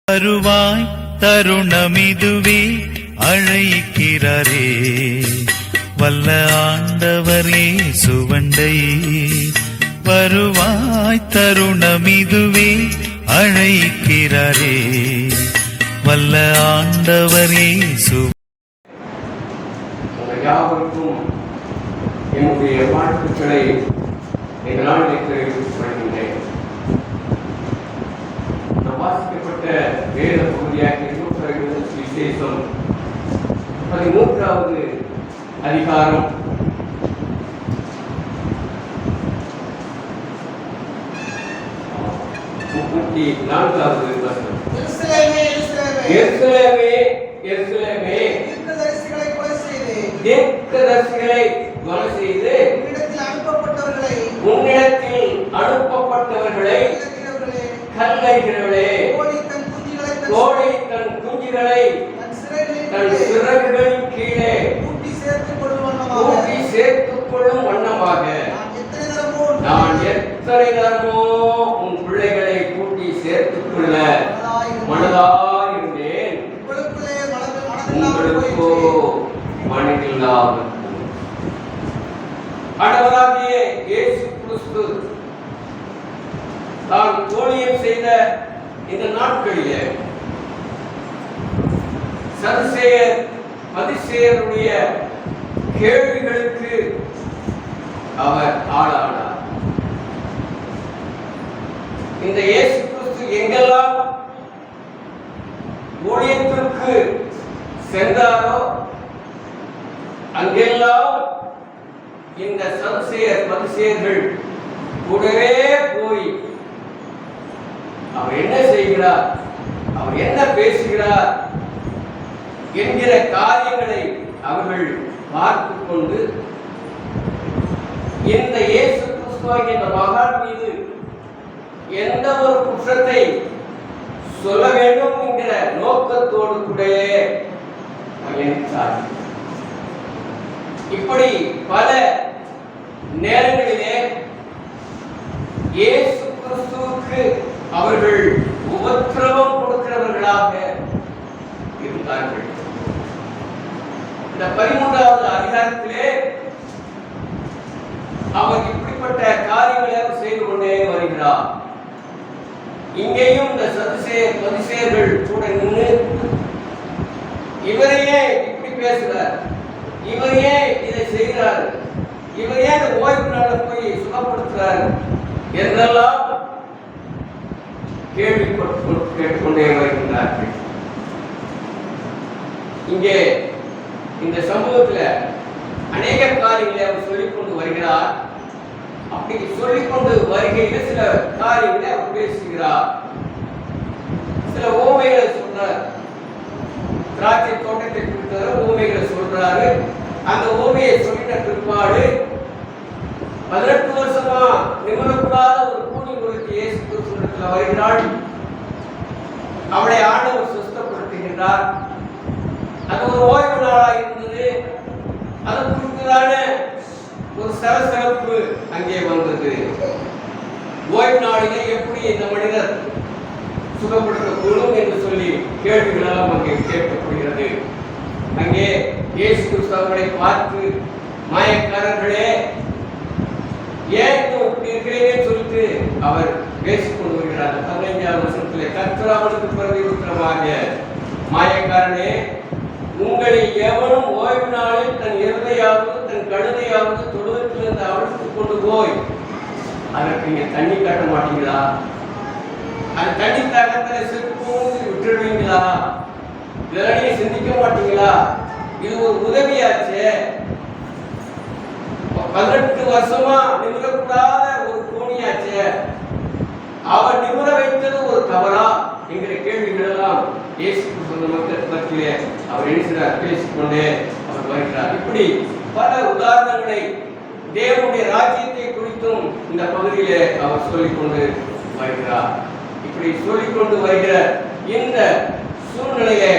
வருவாய் தருணமிதுவே அழைக்கிறாரே வல்ல ஆண்டவரே சுவண்டை. வருவாய் தருணமிதுவே அழைக்கிறாரே வல்ல ஆண்டவரே யாவருக்கும் என்னுடைய வாழ்த்துக்களை எங்களால் தெரிவிக்கப்படுகின்றேன். வாசிக்கப்பட்ட வேத பகுதியாக விசேஷம் 13வது அதிகாரம் 34வது வசனம். எருசலேமே எருசலேமே தீர்க்கதரிசிகளை கொலை செய்து உன்னிடத்தில் அனுப்பப்பட்டவர்களை கல்லறைகிறவளே, கோழி தன் குஞ்சுகளை தன் சிறகுகளின் கீழே கூட்டி சேர்த்துக் கொள்ளும் வண்ணமாக நான் எத்தனை தரமோ உன் பிள்ளைகளை கூட்டி சேர்த்துக் கொள்ள மனதாயிருந்தேன், உங்களுக்கோ மனதில்லாமல். ஆண்டவராகிய இயேசு கிறிஸ்து தான் ஊழியம் செய்த இந்த நாட்களிலே சதுசேயர் பரிசேயருடைய கேள்விகளுக்கு அவர் ஆளானார். இந்த இயேசு கிறிஸ்து எங்கெல்லாம் ஊழியத்திற்கு சென்றாரோ அங்கெல்லாம் இந்த சதுசேயர் பரிசேயர்கள் கூடவே போய் அவர் என்ன செய்கிறார், அவர் என்ன பேசுகிறார் என்கிற காரியங்களை அவர்கள் பார்த்து கொண்டு இந்த இயேசு கிறிஸ்துவாகிய இந்த மகான் மீது எந்த ஒரு குற்றத்தை சொல்ல வேண்டும் என்கிற நோக்கத்தோடு கூட பயணித்தார். இப்படி பல நேரங்களிலே இயேசு கிறிஸ்துவுக்கு அவர்கள் உபத்திரவம் கொடுக்கிறவர்களாக இருந்தார்கள். இந்த 13வது அதிகாரத்திலே அவர் இப்படிப்பட்ட காரியங்களை செய்து கொண்டே வருகிறார். இங்கேயும் இந்த சதுசேயர் பரிசேயர்கள் கூட நின்று இவரையே இப்படி பேசுகிறார், இவரையே இதை செய்கிறார், இவரையே இந்த ஓய்வு நாள போய் சுகப்படுத்துகிறார் என்றெல்லாம் கேள்வி கேட்டுக்கொண்டே வருகின்றார்கள். இங்கே இந்த சமூகத்தில் அநேக காரியங்களை அவர் சொல்லிக்கொண்டு வருகிறார். அப்படி சொல்லிக்கொண்டு வருகையில் சில காரியங்களை அவர் பேசுகிறார், சில ஓமைகளை சொல்றார். திராட்சை தோட்டத்தை குறித்த ஓமைகளை சொல்றாரு. அந்த ஓமையை சொல்லிட்ட பிற்பாடு 18 வருஷமா நிமிரக்கூடாத ஒரு கூலி ஒருத்தி இயேசு கிறிஸ்துவிடத்தில் வருகிறாள். அவளை ஆண்டவர் சுத்தப்படுத்துகின்றார். அது ஒரு ஓய்வு நாளாக இருந்தது. அது குறித்துதான ஒரு சலசலப்பு அங்கே வந்தது. ஓய்வு நாளிலே எப்படி இந்த மனிதர் சுகப்படுத்தக்கூடும் என்று சொல்லி கேள்விகளெல்லாம் அங்கே கேட்கப்படுகிறது. அங்கே இயேசு கிறிஸ்து அவர்களை பார்த்து, மாயக்காரர்களே ஏன் இப்படி இருக்கிறீங்கன்னு சொல்லிட்டு அவர் பேசிக்கொண்டு வருகிறார். 15வது வசனத்திலே கர்த்தர் அவனுக்கு பிரதியுத்தரமாக, மாயக்காரனே, உங்களில் எவனும் ஓய்வு நாளில் தன் எருதையாவது தன் கழுதையாவது தொழுவத்திலிருந்து அவிழ்த்துக் கொண்டு போய் அதற்கு நீங்க தண்ணி காட்ட மாட்டீங்களா? அந்த தண்ணி தாக்கத்தில் செத்து விட்டுடுவீங்களா? இதெல்லாம் நீங்க சிந்திக்க மாட்டீங்களா? இது ஒரு உதவியாச்சே. 18 வருஷமா நிமிரக்கூடாத ஒரு கூனியாச்சே, அவர் நிமிர வைத்தது ஒரு தவறா என்கிற கேள்விகள் எல்லாம் இயேசு கிறிஸ்து மக்கள் பற்றியே அவர் எழுதுகிறார், பேசிக்கொண்டே அவர் வருகிறார். இப்படி பல உதாரணங்களை தேவனுடைய ராஜ்யத்தை குறித்தும் இந்த பகுதியிலே அவர் சொல்லிக்கொண்டு வருகிறார். இப்படி சொல்லிக்கொண்டு வருகிற இந்த சூழ்நிலையை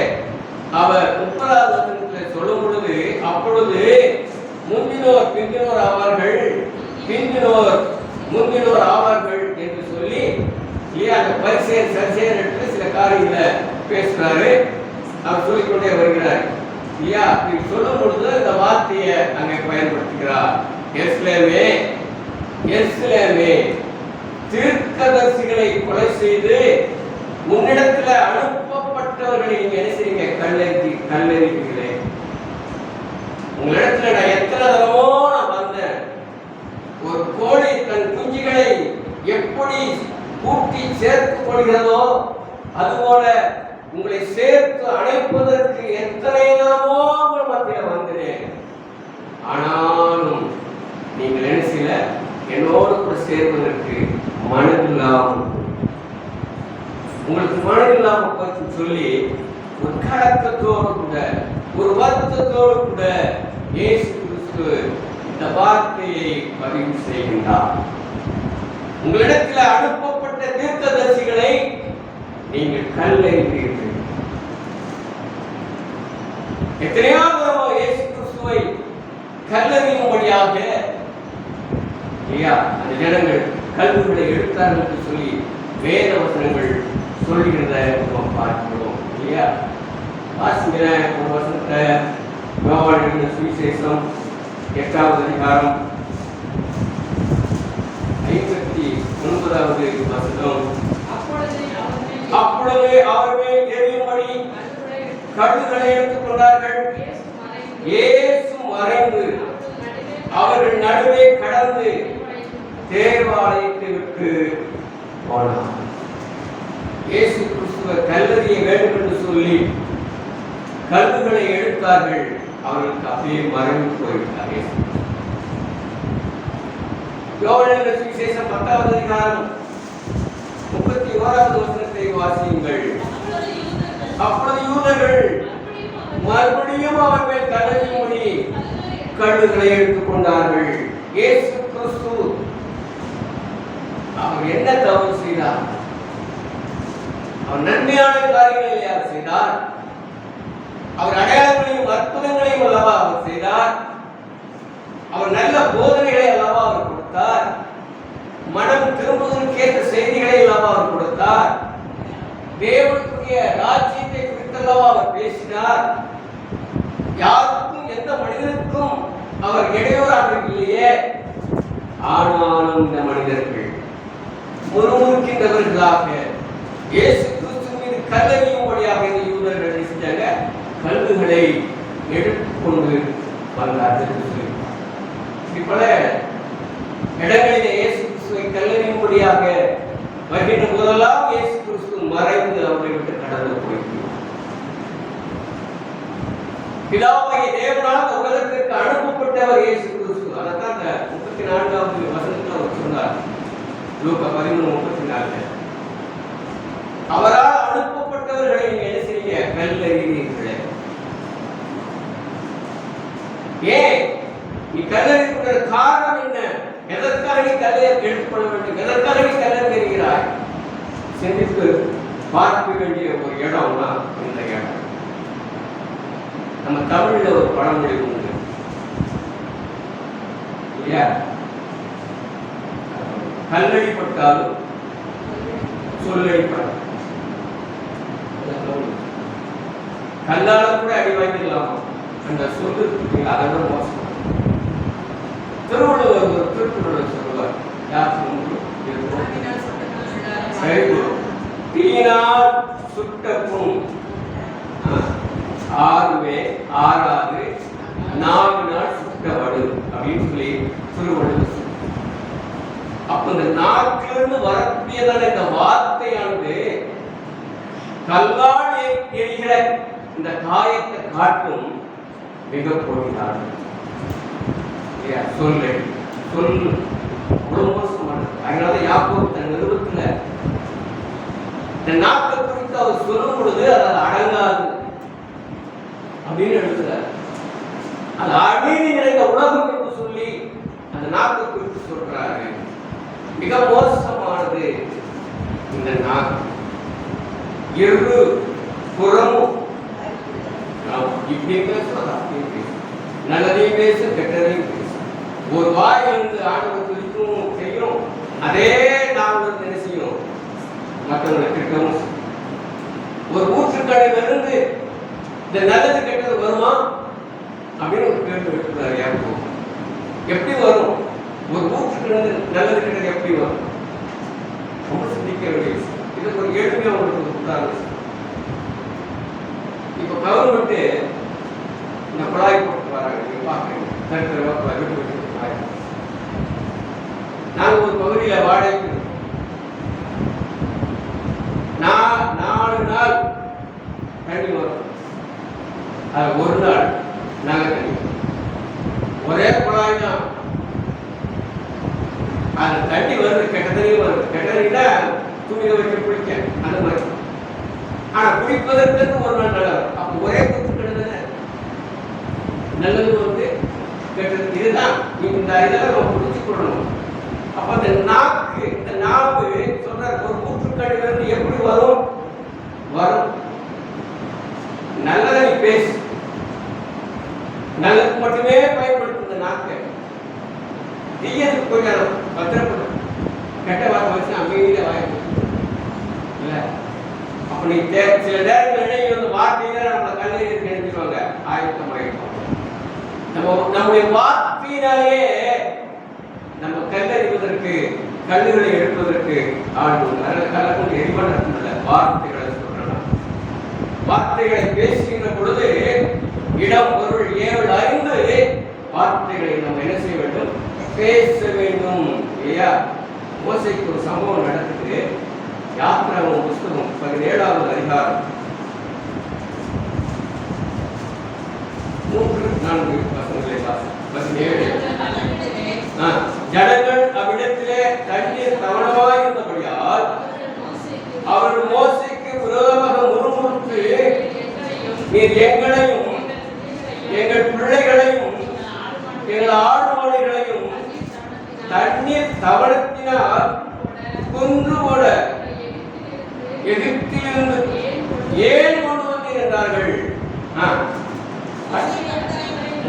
அவர் 30வது வசனத்தில் சொல்லும் பொழுது, அப்பொழுது முந்தினோர் பிந்தினோர் ஆவார்கள், பிந்தினோர் முந்தினோர் ஆவார்கள் என்று சொல்லி அந்த பரிசேயர் சரிசேயர் சில காரியங்கள பேசுறாரு. அவர் சொல்லிக்கொண்டே வருகிறார் இல்லையா? இப்படி சொல்லும் பொழுது இந்த வார்த்தையை அங்கே பயன்படுத்துகிறார். எருசலேமே எருசலேமே, தீர்க்கதரிசிகளை கொலை செய்து உன்னிடத்துல அனுப்பப்பட்டவர்களை நீங்க என்ன செய்யுங்க? கல்லெறிகிறீர்களே. உங்களிடத்துல நான் எத்தனை தரமோ நான் வந்தேன். ஒரு கோழி தன் குஞ்சுகளை எப்படி கூட்டி சேர்த்துக் கொள்கிறதோ அதுபோல உங்களை சேர்த்து அணைப்பதற்கு எத்தனை தரமோ உங்கள் மத்தியில் வந்தேன். ஆனாலும் நீங்கள் என்ன செய்யல? என்னோடு கூட சேர்வதற்கு மனதில்லாமல், உங்களுக்கு மனதில்லாமல் பற்றி சொல்லி ஒரு கலக்கத்தோடு கூட ஒரு வருத்தத்தோடு கூட இயேசு கிறிஸ்து இந்த வார்த்தையை பதிவு செய்கின்றார். உங்களிடத்தில் அனுப்பப்பட்ட தீர்க்கதரிசிகளை நீங்கள் கல்லெறிகிறீர்கள். எத்தனையோ தடவை இயேசு கிறிஸ்துவை கல்லெறியும்படியாக அந்த ஜனங்கள் கல்விகளை எடுத்தார்கள் என்று சொல்லி வேத வசனங்கள் சொல்லுகிறத நம்ம பார்க்கிறோம் இல்லையா? வாசிக்கிற ஒரு வசனத்தை யோவான் எழுதின சுவிசேஷம் 8வது அதிகாரம் 59வது வசனம். அப்பொழுது அவர்கள் எரியும்படி கழுகுகளை எடுத்துக் கொண்டார்கள். இயேசு மறைந்து அவர்கள் நடுவே கடந்து தேவாலயத்தை விட்டு போனார். இயேசு கிறிஸ்துவ கல்லறிய வேண்டும் என்று சொல்லி கல்லுகளை எடுத்தார்கள். அவர்களுக்கு அப்படியே மறைந்து போய்விட்டார். யோவான் சுவிசேஷம் 10வது அதிகாரம் 31வது வசனத்தை வாசியுங்கள். அப்பொழுது யூதர்கள் மறுபடியும் அவர் மேல் கல்லெறியும்படி கல்லுகளை எடுத்துக் கொண்டார்கள். இயேசு கிறிஸ்து அவர் என்ன தவறு செய்தார்? அவர் நன்மையான காரியங்களை யார் செய்தார்? அவர் அடையாளங்களையும் அற்புதங்களையும் அல்லவா அவர் செய்தார். அவர் நல்ல போதனைகளை அல்லவா அவர் கொடுத்தார். மனம் திரும்புவதற்கேற்ற செய்திகளை அல்லவா அவர் கொடுத்தார். தேவனுடைய ராஜ்யத்தை குறித்தல்லவா அவர் பேசினார். யாருக்கும் எந்த மனிதனுக்கும் அவர் இடையூறாக இல்லையே. ஆனாலும் இந்த மனிதர்கள் முறுமுறுக்கின்றவர்களாக இயேசு கிறிஸ்து மீது கல்லெறியும்படியாக இந்த யூதர்கள் செஞ்சாங்க. கல்லுகளை எடுத்துக்கொண்டு வந்தார்கள். இப்பல இடங்களிலே இயேசு கிறிஸ்துவை கல்லெறியும்படியாக வருகின்ற போதெல்லாம் இயேசு கிறிஸ்து மறைந்து அவரை விட்டு கடந்து போய்கிறார். பிதாவாகிய தேவனால் உலகத்திற்கு அனுப்பப்பட்டவர் இயேசு கிறிஸ்து. அதான் 34வது வசனத்தில் அவர் சொன்னார். லூக்கா 13:34. அவரால் அனுப்பப்பட்டவர்களை நீங்க என்ன செய்ய? கல்லெறிகிறீர்களே. ஏன் நீ கல்லெறிகிற காரணம் என்ன? எதற்காக நீ கல்லை எடுத்துக்கொள்ள வேண்டும்? எதற்காக நீ கல்லெறிகிறாய்? சிந்தித்து பார்க்க வேண்டிய ஒரு இடம் தான் இந்த இடம். நம்ம தமிழ்ல ஒரு பழமொழி உண்டு இல்லையா? கல்லடிப்பட்டாலும் சொல்லடிப்படும். கல்லால கூட அடி வாங்கிடலாம். அந்த சொல்லு அதெல்லாம் மோசம். திருவள்ளுவர் ஒரு திருக்குறள் சொல்லுவார். யார் தீயினால் சுட்ட புண் ஆறுவே ஆறாது 4 நாள் சுட்டவடு அப்படின்னு சொல்லி திருவள்ளுவர். அப்ப இந்த நாக்கிலிருந்து வரக்கூடியதான இந்த வார்த்தையானது கல்லால் எரிகிற இந்த காயத்தை காட்டும் மிக போகிறார். சொல்லு சொல்லு மோசமானது. அதனால யாக்கோபு தன் நிருபத்துல இந்த நாக்கை குறித்து அவர் சொல்லும் பொழுது அது அடங்காது அப்படின்னு எழுதுறார். அது அநீதி நிறைந்த உலகம் என்று சொல்லி அந்த நாக்கை குறித்து சொல்றாரு. மிக மோசமானது இந்த நாக்கு. இரு புறமும் இப்படி பேசுவது அப்படியும் பேசும். நல்லதையும் பேசும், கெட்டதையும் பேசும். ஒரு வாய் வந்து ஆண்டவர் குறித்தும் செய்யும். அதே நாங்கள் என்ன செய்யும்? மற்றவங்களை திட்டமும். ஒரு ஊற்றுக்கடையிலிருந்து இந்த நல்லது கெட்டது வருமா அப்படின்னு ஒரு கேள்வி எழுப்புறாரு யாருக்கும். எப்படி வரும்? ஒரு ஊற்றுக்கடை நல்லது கெட்டது எப்படி வரும்? ரொம்ப சிந்திக்க வேண்டிய விஷயம். இதுக்கு ஒரு எளிமையா உங்களுக்கு உதாரணம். இப்ப கவர்மெண்ட் இந்த குழாய் போட்டு வராங்க, நீங்க பாக்குறீங்க, தடுக்கிற விட்டு விட்டு குழாய். நாங்க ஒரு பகுதியில வாடகைக்கு 4 நாள் தண்ணி வரும். அது ஒரு நாள் நாங்க தண்ணி ஒரே குழாய் தான். அது தண்ணி வருது, கெட்ட தண்ணி வருது. கெட்ட தண்ணினா துணியை வச்சு குளிக்க அந்த மாதிரி. ஆனா குளிப்பதற்கு ஒரு நாள் நல்லா வரும். அப்போ ஒரே குத்து கிடந்தது நல்லது வந்து கெட்டது. இதுதான் இந்த இதெல்லாம் நம்ம புரிஞ்சு கொள்ளணும். அப்ப இந்த நாக்கு சொல்ற ஒரு ஊற்றுக்கடையிலிருந்து எப்படி வரும்? நல்லதை நீ பேசு, நல்லதுக்கு மட்டுமே பயன்படுத்தும் நாக்கை. தீயதுக்கு கொஞ்சம் பத்திரப்படும். கெட்ட வார்த்தை வச்சு அமைதியில வாய்ப்பு இல்ல. அப்ப நீ சில நேரங்கள் வந்து வார்த்தையில நம்மளை கல்லறி நினைச்சுவாங்க. ஆயத்தமாயிருப்போம். நம்முடைய வார்த்தையினாலே நம்ம கல்லறிவதற்கு, கல்லுகளை எடுப்பதற்கு ஆண்டு கல்லூரி எரிமண்டல வார்த்தைகளை சொல்றேன். வார்த்தைகளை பேசுகின்ற பொழுது இடம், பொருள், ஏவல் அறிந்து வார்த்தைகளை நம்ம என்ன செய்ய வேண்டும்? பேச வேண்டும். இல்லையா? மோசைக்கு ஒரு சம்பவம் நடக்குது. யாத்திராகமம் புஸ்தகம் 17வது அதிகாரம் 3-4 வசனங்களை வாசி. 17. ஜனங்கள் அவ்விடத்திலே தண்ணீர் தவணமாயிருந்தபடியால் அவர்கள் மோசேக்கு விரோதமாக முறுமுறுத்து, நீர் எங்களையும் எங்கள் பிள்ளைகளையும் எங்கள் ஆடு மாடுகளையும் தண்ணீர் தவணத்தினால் கொன்று போட எகிப்திலிருந்து ஏன் கொண்டு வந்தீர் என்றார்கள்.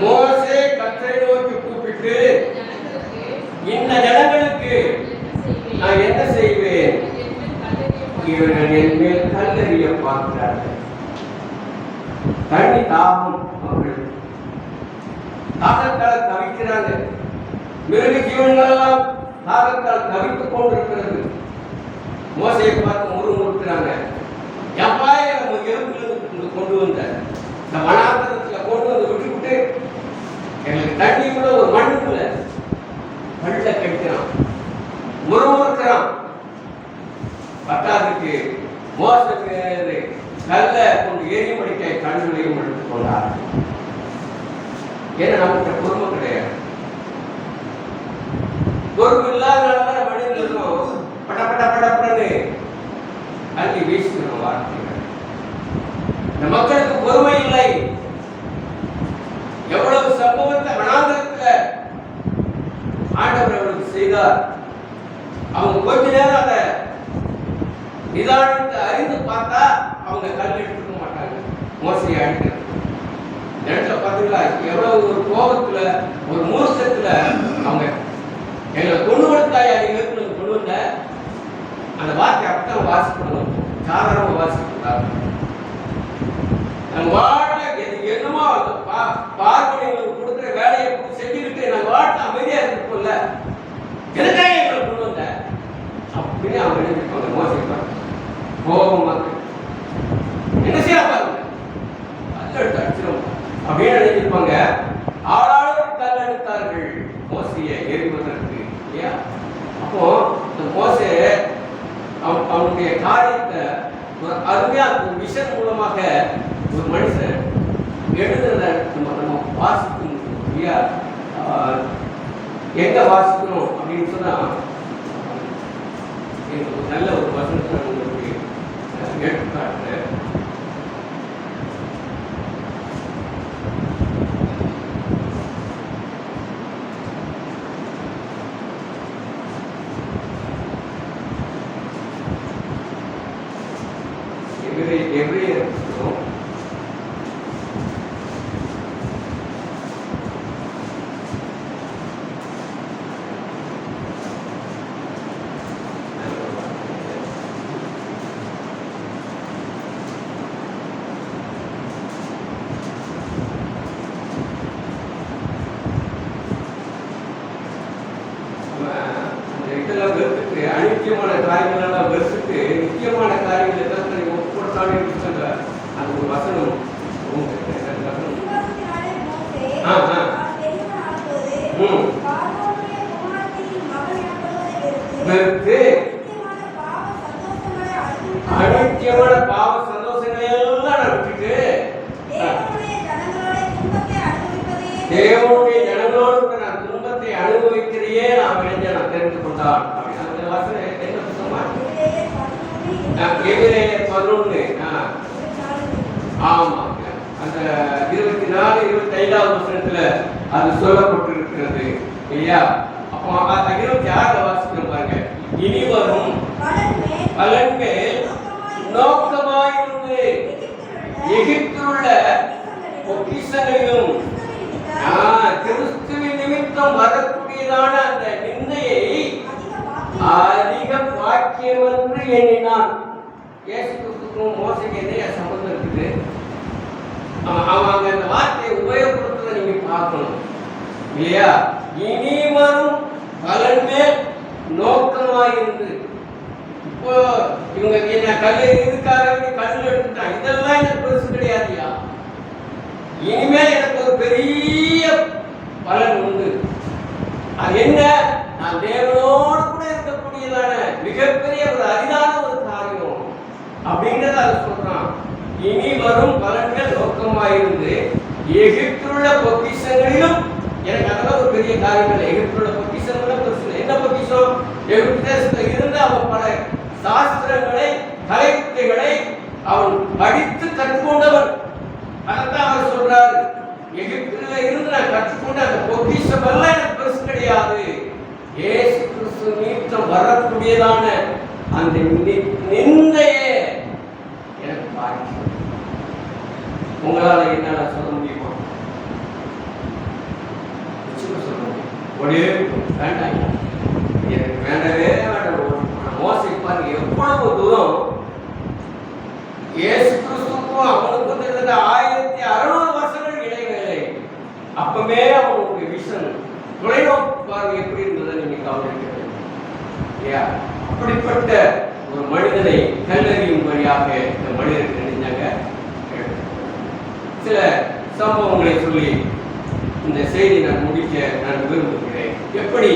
மோசே கர்த்தரை நோக்கி கூப்பிட்டு, இந்த ஜனங்களுக்கு நான் என்ன செய்வேன்? இவர்கள் என் மேல் கல்லறிய பார்க்கிறார்கள். தண்ணி தாகம், அவர்கள் தாகத்தால் தவிக்கிறாங்க. மிருக ஜீவன்களெல்லாம் தாகத்தால் தவித்துக் கொண்டிருக்கிறது. மோசையை பார்த்து முறுமுறுக்கிறாங்க. எப்பாய நம்ம எறும்பிலிருந்து கொண்டு வந்த இந்த வனாந்தரத்துல கொண்டு வந்து விட்டுவிட்டு எங்களுக்கு தண்ணிக்குள்ள ஒரு மண்ணுக்குள்ள கல்ல கடிக்கிறான், முறுமுறுக்கிறான். பத்தாவதுக்கு மோசத்துக்கு கல்ல கொண்டு எரிமடிக்காய் கண்களையும் எடுத்துக் கொண்டார். ஏன்னா நமக்கு பொறுமை கிடையாது. பொறுமை இல்லாதனால மனிதர்களும் படப்படப்படப்படன்னு அள்ளி வீசுகிறோம் வார்த்தைகள். இந்த மக்களுக்கு பொறுமை இல்லை. எவ்வளவு சம்பவத்தை வனாந்தரத்தில் ஆண்டவர் அவர்களுக்கு செய்தார். அவங்க கொஞ்ச நேரம் அதை நிதானித்து அறிந்து பார்த்தா அவங்க கல் எடுத்துக்க மாட்டாங்க. மோசையை அடிக்கிறது இடத்துல பார்த்தீங்களா? எவ்வளவு ஒரு கோபத்துல, ஒரு மூர்க்கத்துல அவங்க எங்களை கொண்டு வந்தாய், நீங்க கொண்டு வந்த அந்த வார்த்தை அப்பதான் வாசிக்கணும். சாதாரண வாசிக்கிறாங்க. நம்ம வாழ என்னமோ பார்வனைகளுக்கு கொடுக்குற வேலையை செஞ்சுக்கிட்டு நாங்கள் வாட்ட அமைதியா இருப்போம்ல, எதுக்காக எங்களை கொண்டு வந்த அப்படின்னு அவங்க எழுதிருப்பாங்க. மோசிப்பாங்க, கோபமாக என்ன செய்ய பாருங்க, கல்லெடுத்து அடிச்சிடும் அப்படின்னு எழுதியிருப்பாங்க. ஆளாளர் கல் எடுத்தார்கள் மோசையை எரிவதற்கு. இல்லையா? அப்போ இந்த மோசே அவனுடைய காரியத்தை ஒரு அருமையா ஒரு விஷன் மூலமாக ஒரு மனுஷன் எழுதுறத நம்ம வாசிக்கணும். இல்லையா? எங்க வாசிக்கணும் அப்படின்னு சொன்னா, எனக்கு நல்ல ஒரு வசனத்தை உங்களுக்கு எடுத்துக்காட்டு. எபிரேயர் தேவனுடைய ஜனங்களோடு நான் துன்பத்தை அனுபவிக்கிறையே நான் விளைஞ்ச நான் தெரிந்து கொண்டான். அந்த வாசனை என்ன புத்தகமா? எபிரேயர் 11. ஆமா, அந்த 24, 25வது வசனத்துல அது சொல்லப்பட்டிருக்கிறது இல்லையா? அப்போ 26 வாசிக்கிறோம் பாருங்க. இனி வரும் பலன்மேல் நோக்கமாயிருந்து எகிப்திலுள்ள பொக்கிஷங்களையும் கிறிஸ்துவின் நிமித்தம் வரக்கூடியதான அந்த நிந்தையை அதிக பாக்கியம் என்று எண்ணினான். இயேசு கிறிஸ்துக்கும் மோசைக்கு என்ன சம்பந்தம் இருக்குது? அவங்க அந்த வார்த்தையை உபயோகப்படுத்துறத நீங்க பார்க்கணும் இல்லையா? இனி வரும் பலன் மேல் நோக்கமாயிருந்து. இப்போ இவங்க என்ன கல்லு இதுக்காக கல் எடுத்துட்டாங்க, இதெல்லாம் எனக்கு பெருசு கிடையாதுயா. இனிமேல் எனக்கு ஒரு பெரிய பலன் உண்டு. அது என்ன? நான் தேவனோடு கூட இருக்கக்கூடியதான மிகப்பெரிய ஒரு அரிதான ஒரு காரியம் அப்படிங்கிறத அதை சொல்றான். இனி வரும் பலன்கள் நோக்கமாயிருந்து எகிப்திலுள்ள பொக்கிஷங்களிலும் எனக்கு அதெல்லாம் ஒரு பெரிய காரியம் இல்லை. எகிப்திலுள்ள பொக்கிஷங்களும் பெருசு. என்ன பொக்கிஷம்? எகிப்து தேசத்தில் இருந்து அவன் பல சாஸ்திரங்களை கலைவித்தைகளை அவன் படித்து கற்றுக்கொண்டவன். அதான் அவர் சொல்றாரு, எகிப்தில இருந்து நான் கற்றுக்கொண்ட அந்த பொக்கிஷம் எல்லாம் எனக்கு பெருசு கிடையாது. இயேசு கிறிஸ்து நிமித்தம் வரக்கூடியதான அந்த நிந்தையே எனக்கு பாக்கியம். உங்களால என்னால சொல்ல முடியுமா? சொல்ல முடியும். ஒரே வேண்டாம், எனக்கு வேண்டவே வேண்டாம். மோசை பாருங்க எவ்வளவு தூரம் இயேசு கிறிஸ்துக்கும் அவனுக்கும் 1600 வருஷங்கள் இடைவேளை. அப்பவே அவனுடைய விஷன் தொலைநோக்கு பார்வை எப்படி இருந்ததை நீங்க கவனிக்கிறது இல்லையா? அப்படிப்பட்ட ஒரு மனிதனை கல்லறியும் வழியாக இந்த மனிதருக்கு நினைஞ்சாங்க. சில சம்பவங்களை சொல்லி இந்த செய்தி நான் முடிக்க நான் விரும்புகிறேன். எப்படி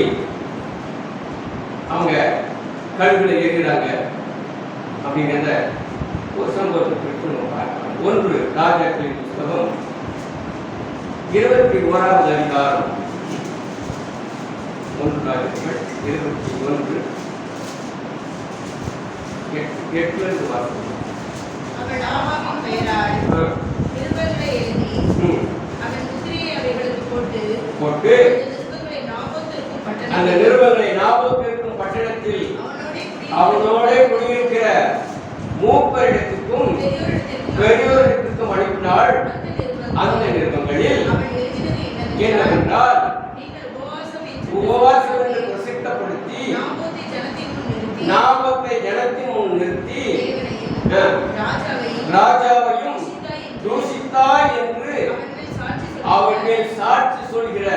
அவங்க கல்வியில ஏறுகிறாங்க அப்படிங்கிறத ஒரு சம்பவத்தை நம்ம பார்க்கலாம். 1 ராஜாக்களின் புத்தகம் 21வது அதிகாரம். 1 ராஜாக்கள் 21 8 வாசம். அவள் நாமாவின் பெயரால் நிருபங்களை எழுதி அவன் முத்திரையை அவைகளுக்கு போட்டு அந்த நிருபங்களை நாபோத்திற்கும் பட்டணத்தில் அவனோட குடியிருக்கிற மூப்பரிடத்துக்கும் பெரியோரிடத்துக்கும் அனுப்பினாள். அந்த நிருபங்களில் என்னவென்றால் உபவாசம் என்று பிரசித்தப்படுத்தி நாபத்தை ஜனத்தின் முன் நிறுத்தி ராஜாவையும் தூஷித்தாய் என்று அவன் மேல் சாட்சி சொல்கிற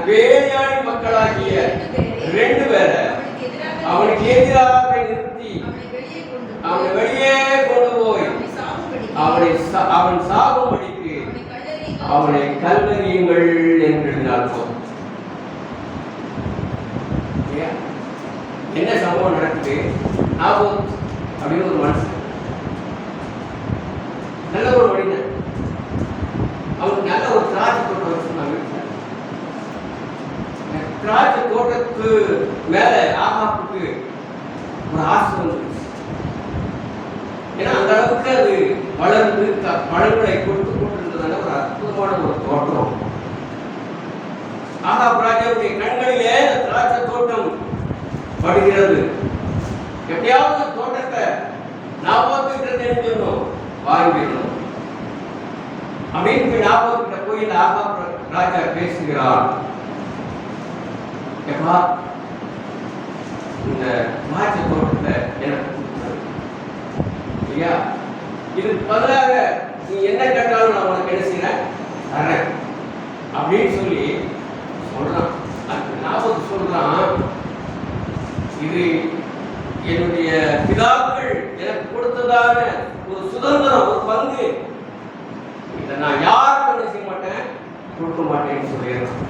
பேலியாளி மக்களாகிய 2 பேரை அவனுக்கு எதிராக நிறுத்தி அவனை வெளியே கொண்டு போய் அவன் சாகும்படிக்கு அவனை கல்லறியுங்கள் என்று எழுதினார். என்ன சம்பவம் நடக்குது? நாபோத் அப்படின்னு ஒரு மனுஷன், நல்ல ஒரு மனிதன். அவனுக்கு நல்ல ஒரு திராட்சை தோட்டம் வச்சிருந்தாங்க. திராட்சை தோட்டத்துக்கு மேல ஆகாப்புக்கு ஒரு ஆசை வந்துருச்சு. ஏன்னா அந்த அளவுக்கு அது வளர்ந்து பழங்களை கொடுத்து கொண்டிருந்ததால ஒரு அற்புதமான ஒரு தோட்டம். ஆகாப் ராஜாவுடைய கண்களிலே திராட்சை தோட்டம் படுகிறது. எப்படியாவது தோட்டத்தை நாபோத்து தெரிஞ்சிடணும், வாங்கிடணும் அப்படின்னு நாபோத்து போய் இந்த ஆகாப் ராஜா பேசுகிறார். எப்பா இந்த திராட்சை தோட்டத்தை எனக்கு இல்லையா, இதுக்கு பதிலாக நீ என்ன கேட்டாலும் நான் உனக்கு என்ன செய்யறேன் தரேன் அப்படின்னு சொல்லி சொல்றான். அந்த நாபோத்து சொல்றான், இது என்னுடைய பிதாக்கள் எனக்கு கொடுத்ததான ஒரு சுதந்திரம், ஒரு பங்கு. இதை நான் யாருக்கும் என்ன செய்ய மாட்டேன், கொடுக்க மாட்டேன்னு சொல்லிடுறான்.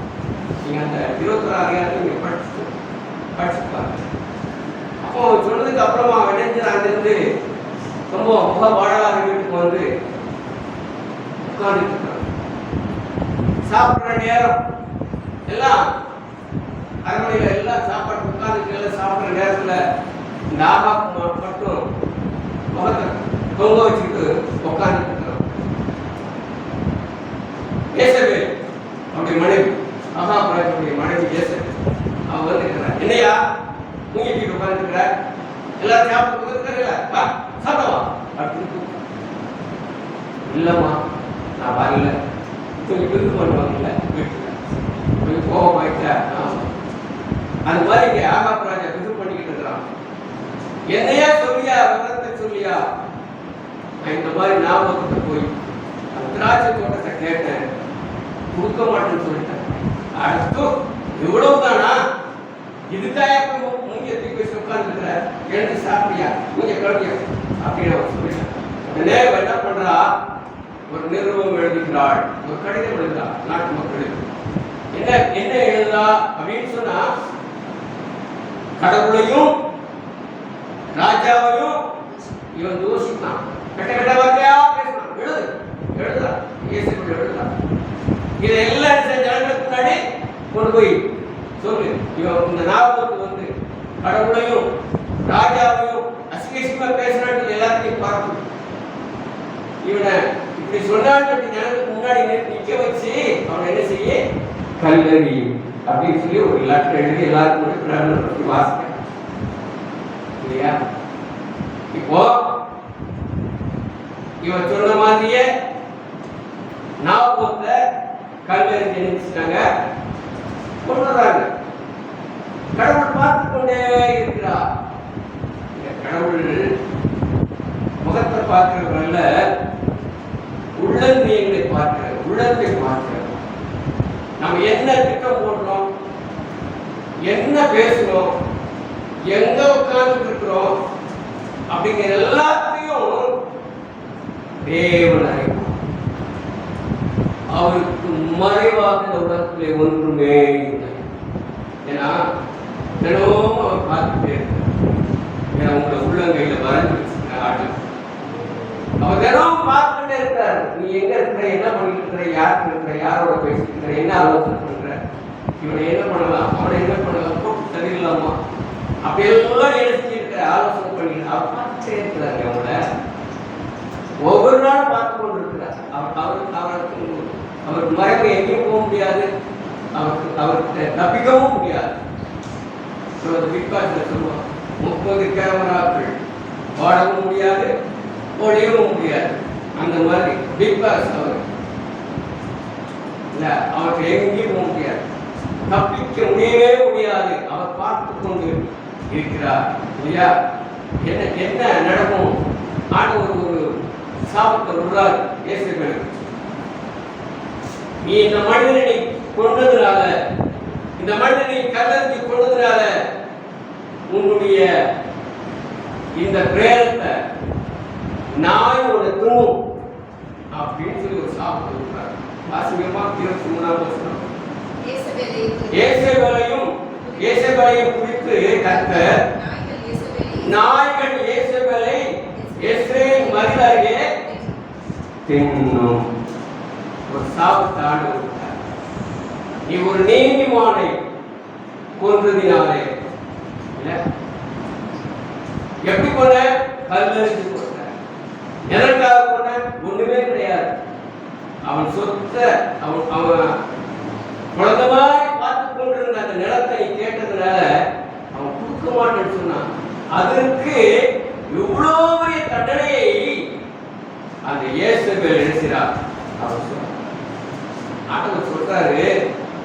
நீங்க அந்த 26 நீங்க படிச்சுப்பாங்க. அப்போ சொன்னதுக்கு அப்புறமா விளைஞ்சு அங்கிருந்து ரொம்ப முக வாழாத வீட்டுக்கு வந்து உட்கார்ந்துட்டு இருக்காங்க. சாப்பிடுற நேரம் எல்லாம் அரண்மனையில எல்லாம் சாப்பாடு உட்கார்ந்து எல்லாம் சாப்பிடுற நேரத்துல இந்த ஆகாப் மட்டும் முகத்தை தொங்க வச்சுக்கிட்டு உட்கார்ந்து இருக்கிறோம். ஏசபேல் அப்படி மனைவி, ஆகாப் ராஜாவுடைய மனைவி ஏசபேல், அவ வந்து இருக்கிறார். என்னையா மூங்கிட்டு உட்கார்ந்து இருக்கிற, எல்லாரும் சாப்பிட்டு இருக்கிறீங்களா, வா சாப்பிடவா அப்படின்னு. இல்லம்மா நான் வரல, கொஞ்சம் விருது பண்ணுவாங்கல்ல வீட்டுல, கொஞ்சம் கோபமாயிட்டா. அது மாதிரி இங்க ஆகாப் ராஜா விருது பண்ணிக்கிட்டு இருக்கிறான். என்னையா சொல்லியா, விவரத்தை சொல்லியா, நான் இந்த மாதிரி ஞாபகத்தை போய் அந்த திராட்சை தோட்டத்தை கேட்டேன், கொடுக்க மாட்டேன்னு சொல்லிட்டேன். அடுத்து இவ்வளவு தானா, இதுதான் மூங்கியத்தை போய் உட்கார்ந்துருக்கிற, எழுந்து சாப்பிடியா, மூஞ்ச கழுவியா அப்படின்னு அவன் சொல்லிட்டேன். உடனே என்ன பண்றா, ஒரு நிறுவனம் எழுதுகிறாள், ஒரு கடிதம் எழுதுறாள் நாட்டு மக்களுக்கு. என்ன என்ன எழுதுறா அப்படின்னு சொன்னா, கடவுளையும் ராஜாவையும் இவன் தூஷித்தான், கட்ட கட்ட வார்த்தையா பேசினான். எழுதுறா இயேசுக்குள்ள எழுதுறா. இதை எல்லாம் ஜனங்களுக்கு முன்னாடி கொண்டு போய் சொல்லு. இவன் இந்த ஞாபகத்துக்கு வந்து கடவுளையும் ராஜாவையும் அசிங்கமா பேசினாட்டு எல்லாத்தையும் பார்க்கணும். இவனை இப்படி சொன்னான்னு ஜனங்களுக்கு முன்னாடி நிக்க வச்சு அவனை என்ன செய்ய, கல்லறி அப்படின்னு சொல்லி ஒரு லெட்டர் எழுதி எல்லாருக்கும் பற்றி வாசிக்க இல்லையா. இப்போ இவன் சொன்ன மாதிரியே ஞாபகத்தை கல்லறி நினைச்சிட்டாங்க, கொண்டுறாங்க. கடவுள் பார்த்து கொண்டே இருக்கிறார். கடவுள் முகத்தை பார்க்கிறவர்கள உள்ளந்தியங்களை பார்க்கிற, உள்ளத்தை பார்க்கிற. நம்ம என்ன திட்டம் போடுறோம், என்ன பேசுறோம், எங்க உட்கார்ந்து இருக்கிறோம் அப்படிங்கிற எல்லாத்தையும் தேவன் அறிவார். அவருக்கு மறைவாக இந்த உலகத்திலே ஒன்றுமே இல்லை. ஏன்னா தினமும் அவர் பார்த்துட்டே இருக்கிறார். ஏன்னா உங்களை உள்ளங்கையில வரைஞ்சு வச்சிருக்கிற ஆடு அவர் தினமும் பார்த்துட்டே இருக்காரு. நீ எங்க இருக்கிற, என்ன பண்ணிட்டு இருக்கிற, யாருக்கு இருக்கிற, யாரோட பேசிட்டு இருக்கிற, என்ன ஆலோசனை பண்ற, இவனை என்ன பண்ணலாம், அவனை என்ன பண்ணலாம், போட்டு தள்ளிடலாமா, அப்படி எல்லாம் எழுதி இருக்கிற ஆலோசனை பண்ணி அவர் பார்த்துட்டே இருக்கிறாரு. அவங்கள ஒவ்வொரு நாளும் பார்த்து கொண்டு இருக்கிறார். அவருக்கு மறைவு எங்கேயும் போக முடியாது, அவருக்கு தப்பிக்கவும் முடியாது. சொல்லுவாங்க 30 கேமராக்கள் ஓடவும் முடியாது, ஒழியவும் முடியாது. அந்த மாதிரி பிக் பாஸ் அவருக்கு எங்கேயும் போக முடியாது, தப்பிக்க முடியவே முடியாது. அவர் பார்த்து கொண்டு இருக்கிறார் இல்லையா. என்ன என்ன நடக்கும், ஆண்டு ஒரு சாபத்தை விடுறார் இயேசுக்கு. நீ இந்த மனிதனை கொண்டதுனால, இந்த மனிதனை கல்லறிஞ்சு கொண்டதுனால உன்னுடைய இந்த பிரேரத்தை நாய் உன்னை தூணும் அப்படின்னு சொல்லி ஒரு சாபத்தை விடுறார். வாசிங்கமா 23ஆம் வசனம். இயேசுவையும் குறித்து கர்த்தர், நாய்கள் இயேசுவை எஸ்ரேல் மதில் அருகே தின்னும் ஒரு சாபத்தை ஆண்டு விட்டார். நீ ஒரு நீதிமானை கொன்றதினாலே, எப்படி கொண்ட, கல்லறிஞ்சு கொண்ட. எதற்காக கொண்ட, ஒண்ணுமே கிடையாது. அவன் சொத்த அவன் குழந்தை மாதிரி பார்த்து கொண்டிருந்த அந்த நிலத்தை கேட்டதுனால அவன் கொடுக்க மாட்டேன்னு சொன்னான். அதற்கு இவ்வளவு பெரிய தண்டனையை அந்த இயேசுவை எழுதுகிறார். அவர் சொல்றாரு